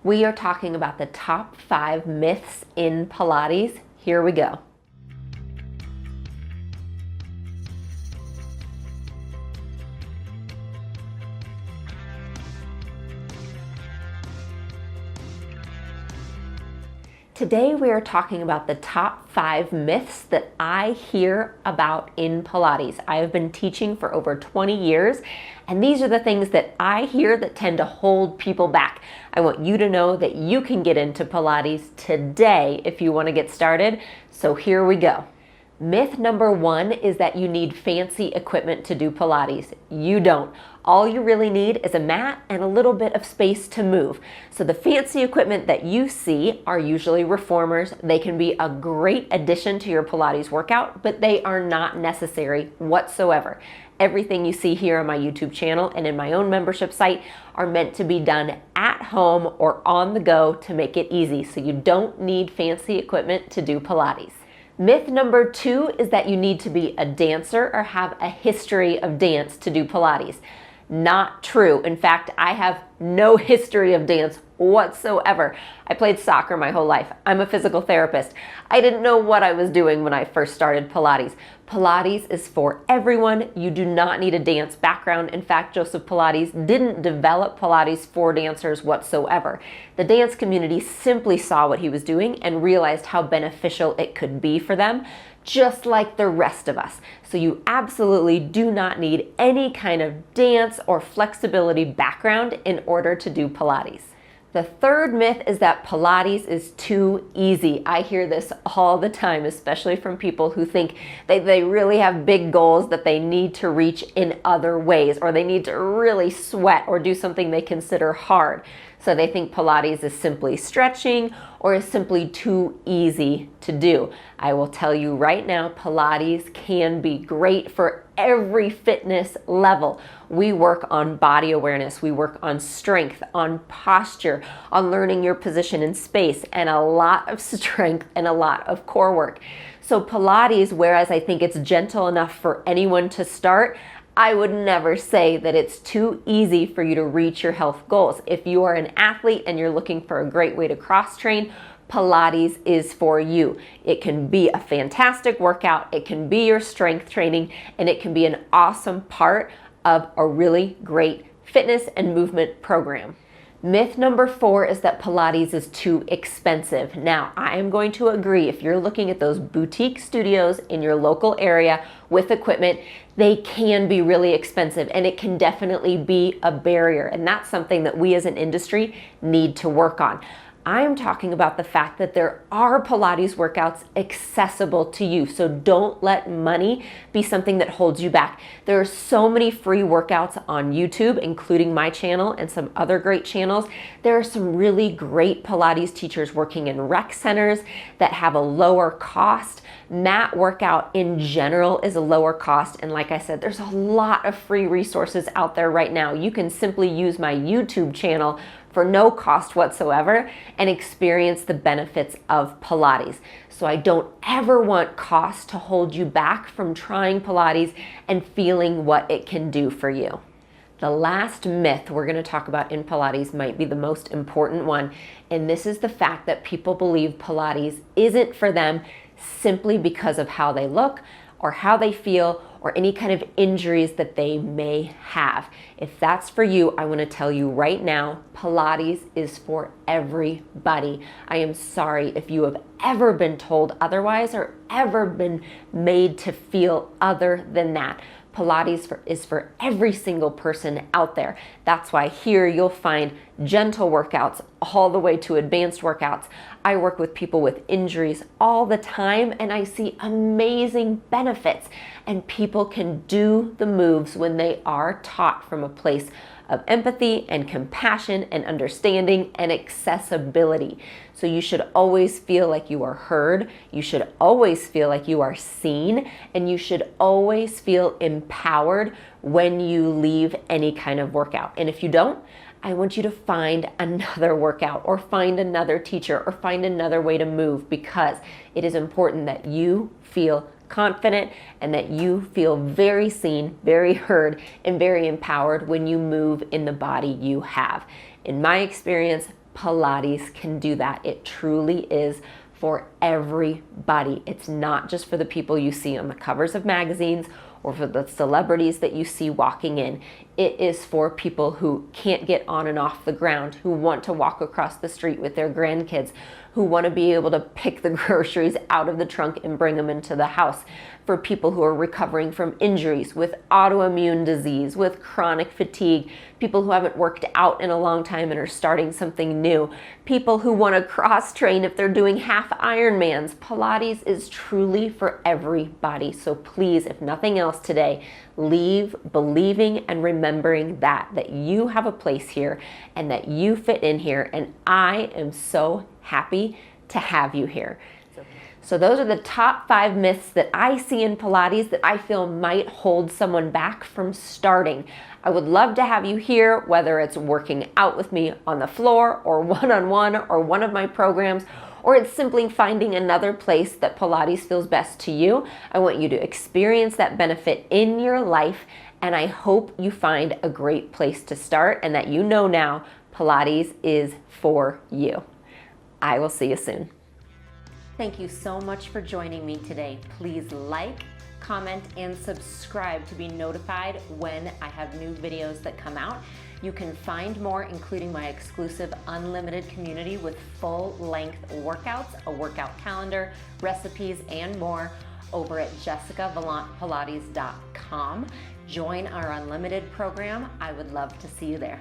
We are talking about the top 5 myths in Pilates. Here we go. Today we are talking about the top 5 myths that I hear about in Pilates. I have been teaching for over 20 years, and these are the things that I hear that tend to hold people back. I want you to know that you can get into Pilates today if you want to get started. So here we go. Myth number 1 is that you need fancy equipment to do Pilates. You don't. All you really need is a mat and a little bit of space to move. So the fancy equipment that you see are usually reformers. They can be a great addition to your Pilates workout, but they are not necessary whatsoever. Everything you see here on my YouTube channel and in my own membership site are meant to be done at home or on the go to make it easy. So you don't need fancy equipment to do Pilates. Myth number 2 is that you need to be a dancer or have a history of dance to do Pilates. Not true. In fact, I have no history of dance whatsoever. I played soccer my whole life. I'm a physical therapist. I didn't know what I was doing when I first started Pilates. Pilates is for everyone. You do not need a dance background. In fact, Joseph Pilates didn't develop Pilates for dancers whatsoever. The dance community simply saw what he was doing and realized how beneficial it could be for them, just like the rest of us. So you absolutely do not need any kind of dance or flexibility background in order to do Pilates. The third myth is that Pilates is too easy. I hear this all the time, especially from people who think they really have big goals that they need to reach in other ways, or they need to really sweat or do something they consider hard. So they think Pilates is simply stretching or is simply too easy to do. I will tell you right now, Pilates can be great for every fitness level. We work on body awareness, we work on strength, on posture, on learning your position in space, and a lot of strength and a lot of core work. So Pilates, whereas I think it's gentle enough for anyone to start, I would never say that it's too easy for you to reach your health goals. If you are an athlete and you're looking for a great way to cross-train, Pilates is for you. It can be a fantastic workout, it can be your strength training, and it can be an awesome part of a really great fitness and movement program. Myth number 4 is that Pilates is too expensive. Now, I am going to agree, if you're looking at those boutique studios in your local area with equipment, they can be really expensive, and it can definitely be a barrier. And that's something that we as an industry need to work on. I'm talking about the fact that there are Pilates workouts accessible to you. So don't let money be something that holds you back. There are so many free workouts on YouTube, including my channel and some other great channels. There are some really great Pilates teachers working in rec centers that have a lower cost. Mat workout in general is a lower cost. And like I said, there's a lot of free resources out there right now. You can simply use my YouTube channel for no cost whatsoever and experience the benefits of Pilates. So I don't ever want cost to hold you back from trying Pilates and feeling what it can do for you. The last myth we're going to talk about in Pilates might be the most important one, and this is the fact that people believe Pilates isn't for them simply because of how they look or how they feel or any kind of injuries that they may have. If that's for you, I want to tell you right now, Pilates is for everybody. I am sorry if you have ever been told otherwise or ever been made to feel other than that. Pilates is for every single person out there. That's why here you'll find gentle workouts all the way to advanced workouts. I work with people with injuries all the time, and I see amazing benefits. And people can do the moves when they are taught from a place of empathy and compassion and understanding and accessibility. So you should always feel like you are heard, you should always feel like you are seen, and you should always feel empowered when you leave any kind of workout. And if you don't, I want you to find another workout or find another teacher or find another way to move, because it is important that you feel confident and that you feel very seen, very heard, and very empowered when you move in the body you have. In my experience, Pilates can do that. It truly is for everybody. It's not just for the people you see on the covers of magazines or for the celebrities that you see walking in. It is for people who can't get on and off the ground, who want to walk across the street with their grandkids, who want to be able to pick the groceries out of the trunk and bring them into the house, for people who are recovering from injuries, with autoimmune disease, with chronic fatigue, people who haven't worked out in a long time and are starting something new, people who want to cross-train if they're doing half Ironmans. Pilates is truly for everybody. So please, if nothing else today, leave believing and remembering that you have a place here and that you fit in here, and I am so happy to have you here. So those are the top 5 myths that I see in Pilates that I feel might hold someone back from starting. I would love to have you here, whether it's working out with me on the floor or one-on-one or one of my programs, or it's simply finding another place that Pilates feels best to you. I want you to experience that benefit in your life, and I hope you find a great place to start and that you know now Pilates is for you. I will see you soon. Thank you so much for joining me today. Please like, comment, and subscribe to be notified when I have new videos that come out. You can find more, including my exclusive unlimited community with full-length workouts, a workout calendar, recipes, and more over at jessicavalantpilates.com. Join our unlimited program. I would love to see you there.